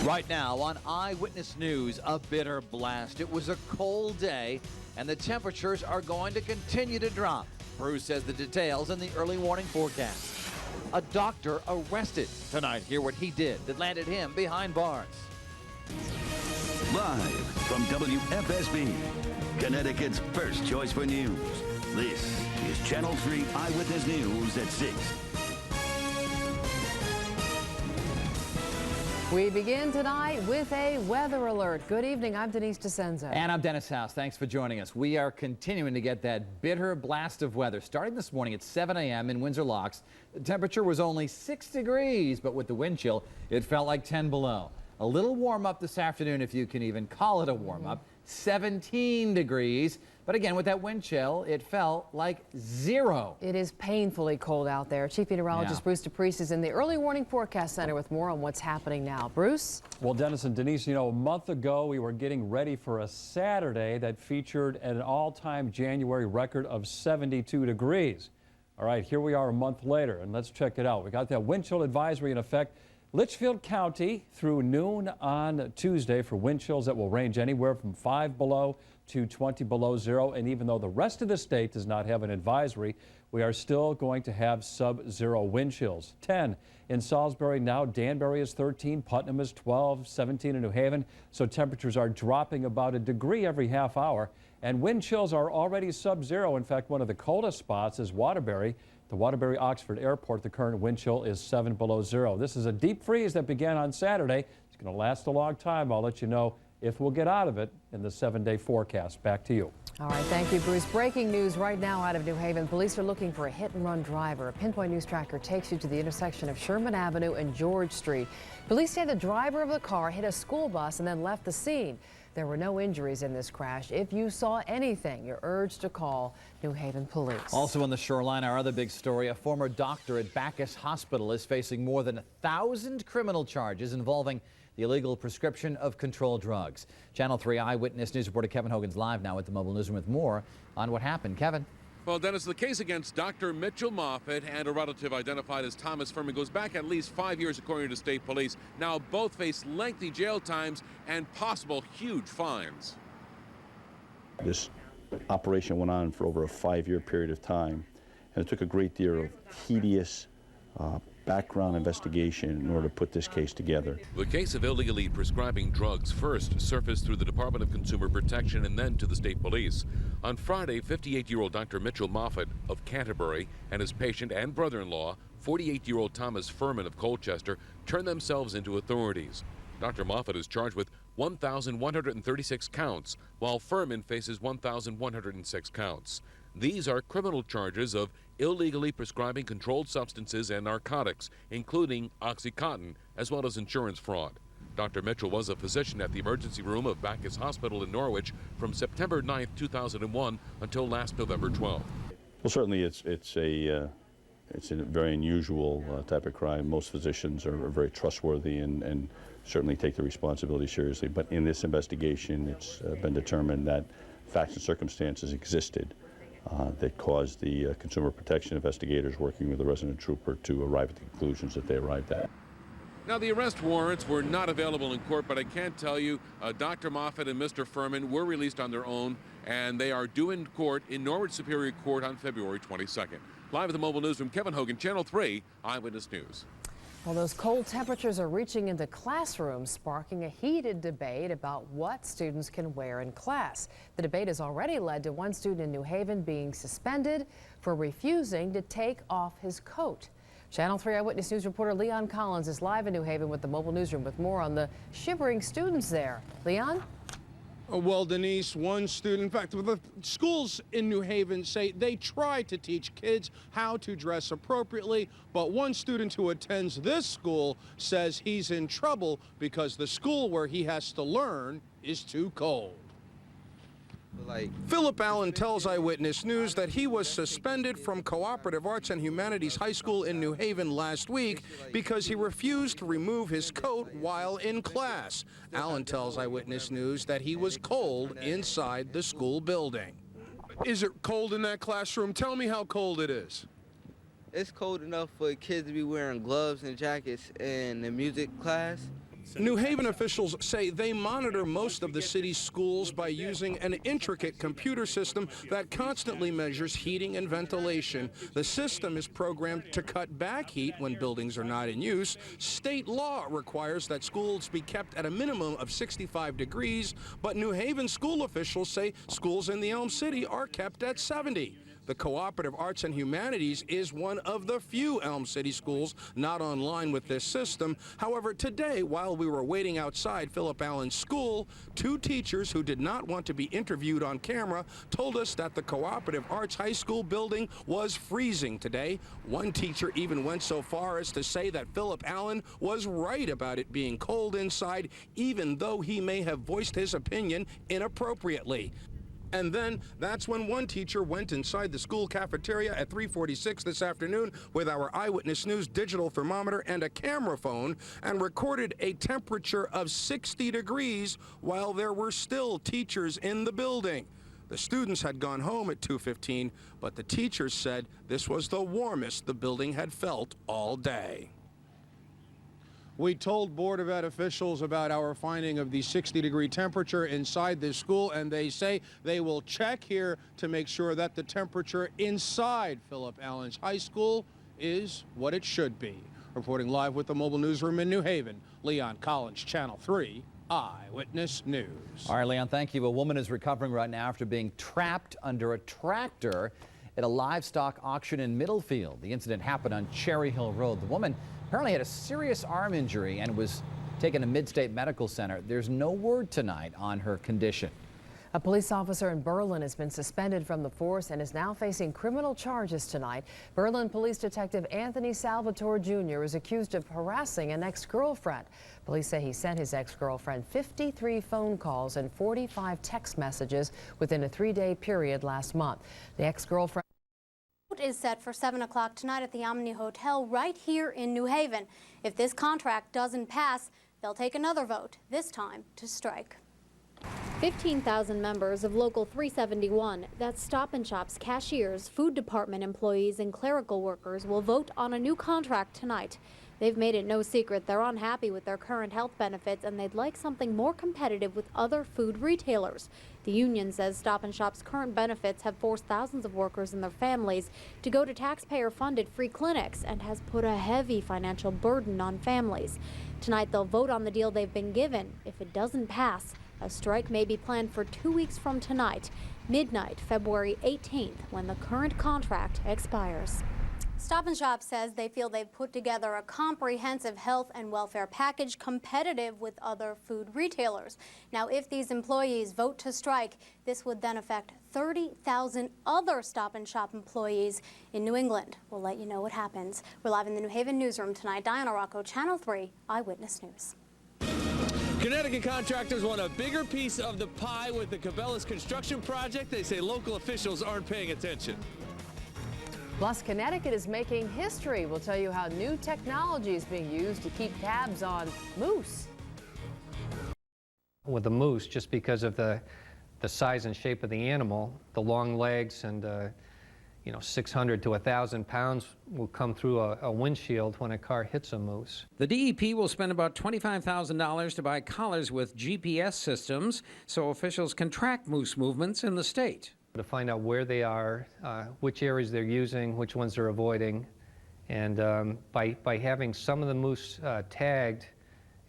Right now on Eyewitness News, a bitter blast. It was a cold day, and the temperatures are going to continue to drop. Bruce says the details in the early warning forecast. A doctor arrested tonight. Hear what he did that landed him behind bars. Live from WFSB, Connecticut's first choice for news. This is Channel 3 Eyewitness News at 6. We begin tonight with a weather alert. Good evening, I'm Denise DeCenzo. And I'm Dennis House. Thanks for joining us. We are continuing to get that bitter blast of weather. Starting this morning at 7 a.m. in Windsor Locks, the temperature was only 6 degrees, but with the wind chill, it felt like 10 below. A little warm up this afternoon, if you can even call it a warm up, 17 degrees. But again, with that wind chill, it felt like 0. It is painfully cold out there. Chief Meteorologist Bruce DePrest is in the Early Warning Forecast Center with more on what's happening now. Bruce? Well, Dennis and Denise, you know, a month ago we were getting ready for a Saturday that featured an all-time January record of 72 degrees. All right, here we are a month later, and let's check it out. We got that wind chill advisory in effect. Litchfield County through noon on Tuesday for wind chills that will range anywhere from 5 below to 20 below 0. And even though the rest of the state does not have an advisory, we are still going to have sub-zero wind chills. 10 in Salisbury now, Danbury is 13, Putnam is 12, 17 in New Haven. So temperatures are dropping about a degree every half hour. And wind chills are already sub-zero. In fact, one of the coldest spots is Waterbury. The Waterbury-Oxford Airport, the current wind chill is 7 below 0. This is a deep freeze that began on Saturday. It's going to last a long time. I'll let you know if we'll get out of it in the 7-day forecast. Back to you. All right, thank you, Bruce. Breaking news right now out of New Haven. Police are looking for a hit-and-run driver. A Pinpoint News Tracker takes you to the intersection of Sherman Avenue and George Street. Police say the driver of the car hit a school bus and then left the scene. There were no injuries in this crash. If you saw anything, you're urged to call New Haven Police. Also on the shoreline, our other big story, a former doctor at Bacchus Hospital is facing more than 1,000 criminal charges involving the illegal prescription of controlled drugs. Channel 3 Eyewitness News reporter Kevin Hogan's live now at the mobile newsroom with more on what happened. Kevin. Well, Dennis, the case against Dr. Mitchell Moffat and a relative identified as Thomas Furman goes back at least 5 years, according to state police. Now both face lengthy jail times and possible huge fines. This operation went on for over a 5-year period of time, and it took a great deal of tedious background investigation in order to put this case together. The case of illegally prescribing drugs first surfaced through the Department of Consumer Protection and then to the state police. On Friday, 58-year-old Dr. Mitchell Moffat of Canterbury and his patient and brother-in-law, 48-year-old Thomas Furman of Colchester, turned themselves into authorities. Dr. Moffat is charged with 1,136 counts, while Furman faces 1,106 counts. These are criminal charges of illegally prescribing controlled substances and narcotics, including OxyContin, as well as insurance fraud. Dr. Mitchell was a physician at the emergency room of Bacchus Hospital in Norwich from September 9, 2001 until last November 12. Well, certainly it's a very unusual type of crime. Most physicians are very trustworthy and certainly take the responsibility seriously. But in this investigation, it's been determined that facts and circumstances existed that caused the consumer protection investigators working with the resident trooper to arrive at the conclusions that they arrived at. Now, the arrest warrants were not available in court, but I can tell you Dr. Moffat and Mr. Furman were released on their own, and they are due in court in Norwich Superior Court on February 22nd. Live at the mobile newsroom, Kevin Hogan, Channel 3 Eyewitness News. Well, those cold temperatures are reaching into classrooms, sparking a heated debate about what students can wear in class. The debate has already led to one student in New Haven being suspended for refusing to take off his coat. Channel 3 Eyewitness News reporter Leon Collins is live in New Haven with the mobile newsroom with more on the shivering students there. Leon? Well, Denise, one student, in fact, the schools in New Haven say they try to teach kids how to dress appropriately, but one student who attends this school says he's in trouble because the school where he has to learn is too cold. Philip Allen tells Eyewitness News that he was suspended from Cooperative Arts and Humanities High School in New Haven last week because he refused to remove his coat while in class. Allen tells Eyewitness News that he was cold inside the school building. Is it cold in that classroom? Tell me how cold it is. It's cold enough for kids to be wearing gloves and jackets in the music class. New Haven officials say they monitor most of the city's schools by using an intricate computer system that constantly measures heating and ventilation. The system is programmed to cut back heat when buildings are not in use. State law requires that schools be kept at a minimum of 65 degrees, but New Haven school officials say schools in the Elm City are kept at 70. The Cooperative Arts and Humanities is one of the few Elm City schools not online with this system. However, today, while we were waiting outside Philip Allen's school, two teachers who did not want to be interviewed on camera told us that the Cooperative Arts High School building was freezing today. One teacher even went so far as to say that Philip Allen was right about it being cold inside, even though he may have voiced his opinion inappropriately. And then that's when one teacher went inside the school cafeteria at 3:46 this afternoon with our Eyewitness News digital thermometer and a camera phone and recorded a temperature of 60 degrees while there were still teachers in the building. The students had gone home at 2:15, but the teachers said this was the warmest the building had felt all day. We told Board of Ed officials about our finding of the 60-degree temperature inside this school, and they say they will check here to make sure that the temperature inside Philip Allen's High School is what it should be. Reporting live with the mobile newsroom in New Haven, Leon Collins, Channel 3, Eyewitness News. All right, Leon, thank you. A woman is recovering right now after being trapped under a tractor at a livestock auction in Middlefield. The incident happened on Cherry Hill Road. The woman apparently had a serious arm injury and was taken to Midstate Medical Center. There's no word tonight on her condition. A police officer in Berlin has been suspended from the force and is now facing criminal charges tonight. Berlin Police Detective Anthony Salvatore Jr. is accused of harassing an ex-girlfriend. Police say he sent his ex-girlfriend 53 phone calls and 45 text messages within a 3-day period last month. The ex-girlfriend is set for 7 o'clock tonight at the Omni Hotel right here in New Haven. If this contract doesn't pass, they'll take another vote, this time to strike. 15,000 members of Local 371, that's Stop and Shop's cashiers, food department employees, and clerical workers will vote on a new contract tonight. They've made it no secret they're unhappy with their current health benefits and they'd like something more competitive with other food retailers. The union says Stop and Shop's current benefits have forced thousands of workers and their families to go to taxpayer-funded free clinics and has put a heavy financial burden on families. Tonight they'll vote on the deal they've been given. If it doesn't pass, a strike may be planned for 2 weeks from tonight, midnight, February 18th, when the current contract expires. Stop and Shop says they feel they've put together a comprehensive health and welfare package competitive with other food retailers. Now, if these employees vote to strike, this would then affect 30,000 other Stop and Shop employees in New England. We'll let you know what happens. We're live in the New Haven newsroom tonight. Diana Rocco, Channel 3, Eyewitness News. Connecticut contractors want a bigger piece of the pie with the Cabela's construction project. They say local officials aren't paying attention. Plus, Connecticut is making history. We'll tell you how new technology is being used to keep tabs on moose. With the moose, just because of the size and shape of the animal, the long legs and 600 to 1,000 pounds will come through a windshield when a car hits a moose. The DEP will spend about $25,000 to buy collars with GPS systems so officials can track moose movements in the state. To find out where they are, which areas they're using, which ones they're avoiding, and by having some of the moose tagged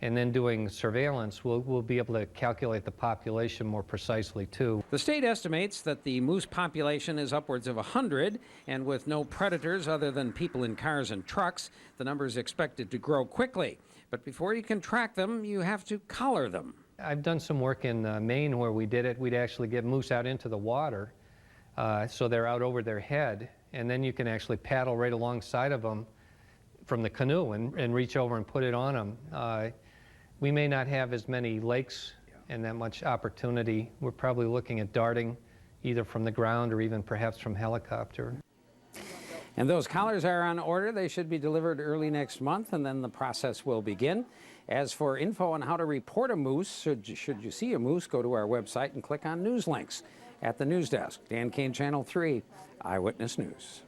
and then doing surveillance, we'll be able to calculate the population more precisely too. The state estimates that the moose population is upwards of 100, and with no predators other than people in cars and trucks, the number is expected to grow quickly. But before you can track them, you have to collar them. I've done some work in Maine where we did it. We'd actually get moose out into the water, so they're out over their head, and then you can actually paddle right alongside of them from the canoe and reach over and put it on them. We may not have as many lakes and that much opportunity. We're probably looking at darting either from the ground or even perhaps from helicopter. And those collars are on order. They should be delivered early next month, and then the process will begin. As for info on how to report a moose, should you see a moose, go to our website and click on news links at the news desk. Dan Kain, Channel 3, Eyewitness News.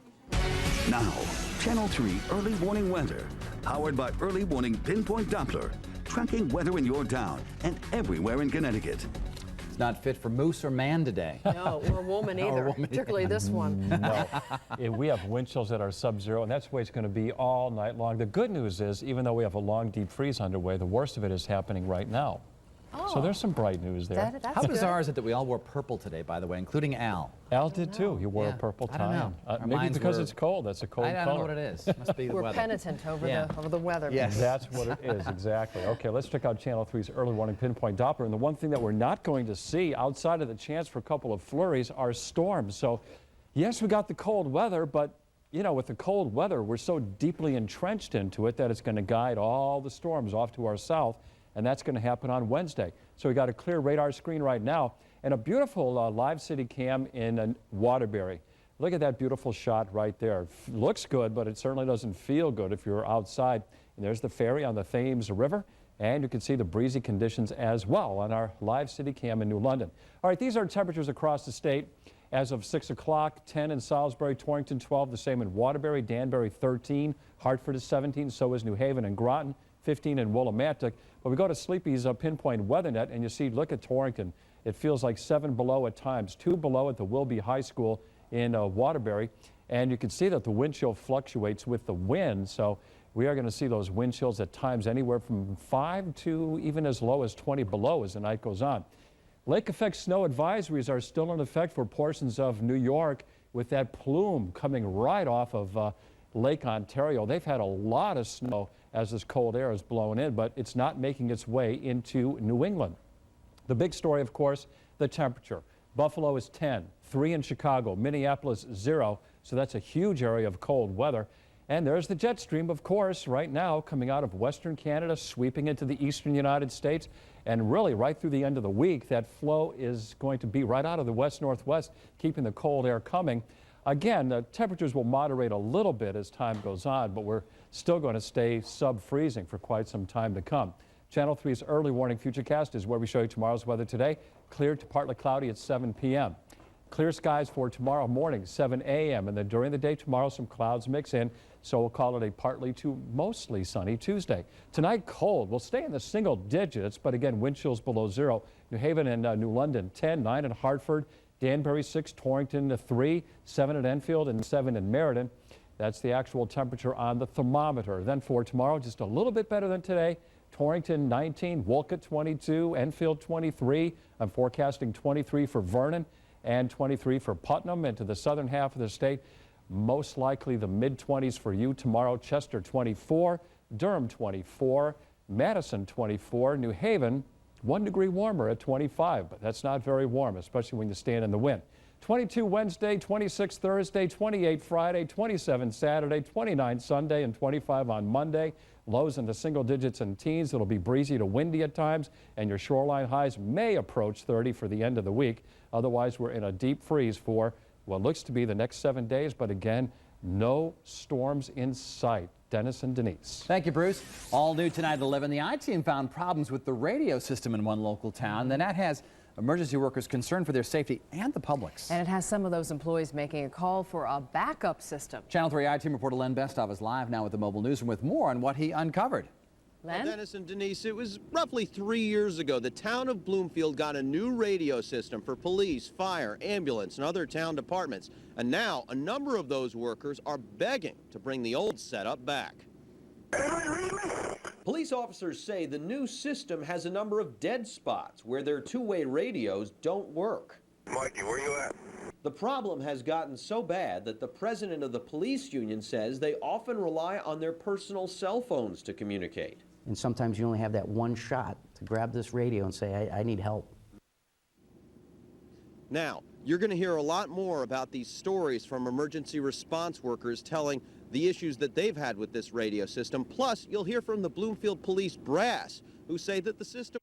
Now, Channel 3 early morning weather. Powered by early warning pinpoint Doppler, tracking weather in your town and everywhere in Connecticut. It's not fit for moose or man today. No, or woman either, particularly this one. No. We have wind chills that are sub-zero, and that's the way it's going to be all night long. The good news is, even though we have a long deep freeze underway, the worst of it is happening right now. So there's some bright news there. That's How bizarre good. is it that we all wore purple today, by the way, including Al? Al did too. He wore a purple I don't tie. know. Our Maybe minds because were- it's cold. That's a cold I color. don't know what it is. Must be the We're weather. penitent over, over the weather. Yes. That's what it is, exactly. Okay, let's check out Channel 3's early warning pinpoint Doppler. And the one thing that we're not going to see outside of the chance for a couple of flurries are storms. So, yes, we got the cold weather, but, you know, with the cold weather, we're so deeply entrenched into it that it's going to guide all the storms off to our south, and that's going to happen on Wednesday. So we got a clear radar screen right now and a beautiful live city cam in Waterbury. Look at that beautiful shot right there. Looks good, but it certainly doesn't feel good if you're outside. And there's the ferry on the Thames River, and you can see the breezy conditions as well on our live city cam in New London. All right, these are temperatures across the state as of 6 o'clock. 10 in Salisbury, Torrington 12, the same in Waterbury, Danbury 13, Hartford is 17, so is New Haven and Groton, 15 in Willimantic. But we go to Sleepy's pinpoint weather net, and you see, look at Torrington. It feels like 7 below at times, 2 below at the Wilby High School in Waterbury. And you can see that the wind chill fluctuates with the wind. So we are going to see those wind chills at times anywhere from 5 to even as low as 20 below as the night goes on. Lake effect snow advisories are still in effect for portions of New York with that plume coming right off of Lake Ontario. They've had a lot of snow as this cold air is blowing in, but it's not making its way into New England. The big story, of course, the temperature. Buffalo is 10, 3 in Chicago, Minneapolis 0, so that's a huge area of cold weather. And there's the jet stream, of course, right now coming out of Western Canada, sweeping into the eastern United States, and really right through the end of the week, that flow is going to be right out of the west-northwest, keeping the cold air coming. Again, the temperatures will moderate a little bit as time goes on, but we're still going to stay sub-freezing for quite some time to come. Channel 3's early warning futurecast is where we show you tomorrow's weather today. Clear to partly cloudy at 7 p.m. Clear skies for tomorrow morning, 7 a.m. And then during the day tomorrow, some clouds mix in, so we'll call it a partly to mostly sunny Tuesday. Tonight, cold. We'll stay in the single digits, but again, wind chills below 0. New Haven and New London, 10, 9 in Hartford, Danbury 6, Torrington 3, 7 at Enfield, and 7 in Meriden. That's the actual temperature on the thermometer. Then for tomorrow, just a little bit better than today. Torrington 19, Wolcott 22, Enfield 23. I'm forecasting 23 for Vernon and 23 for Putnam. And to the southern half of the state, most likely the mid-20s for you tomorrow. Chester 24, Durham 24, Madison 24, New Haven 1 degree warmer at 25, but that's not very warm, especially when you stand in the wind. 22 Wednesday, 26 Thursday, 28 Friday, 27 Saturday, 29 Sunday, and 25 on Monday. Lows in the single digits and teens. It'll be breezy to windy at times, and your shoreline highs may approach 30 for the end of the week. Otherwise, we're in a deep freeze for what looks to be the next 7 days, but again, no storms in sight. Dennis and Denise. Thank you, Bruce. All new tonight at 11. The I-Team found problems with the radio system in one local town. The net has emergency workers concerned for their safety and the public's. And it has some of those employees making a call for a backup system. Channel 3 I-Team reporter Len Besthoff is live now with the mobile newsroom with more on what he uncovered. Len? Well, Dennis and Denise, it was roughly 3 years ago the town of Bloomfield got a new radio system for police, fire, ambulance, and other town departments. And now a number of those workers are begging to bring the old setup back. Police officers say the new system has a number of dead spots where their two-way radios don't work. Mikey, where you at? The problem has gotten so bad that the president of the police union says they often rely on their personal cell phones to communicate. And sometimes you only have that one shot to grab this radio and say, I need help. Now, you're going to hear a lot more about these stories from emergency response workers telling the issues that they've had with this radio system. Plus, you'll hear from the Bloomfield Police brass, who say that the system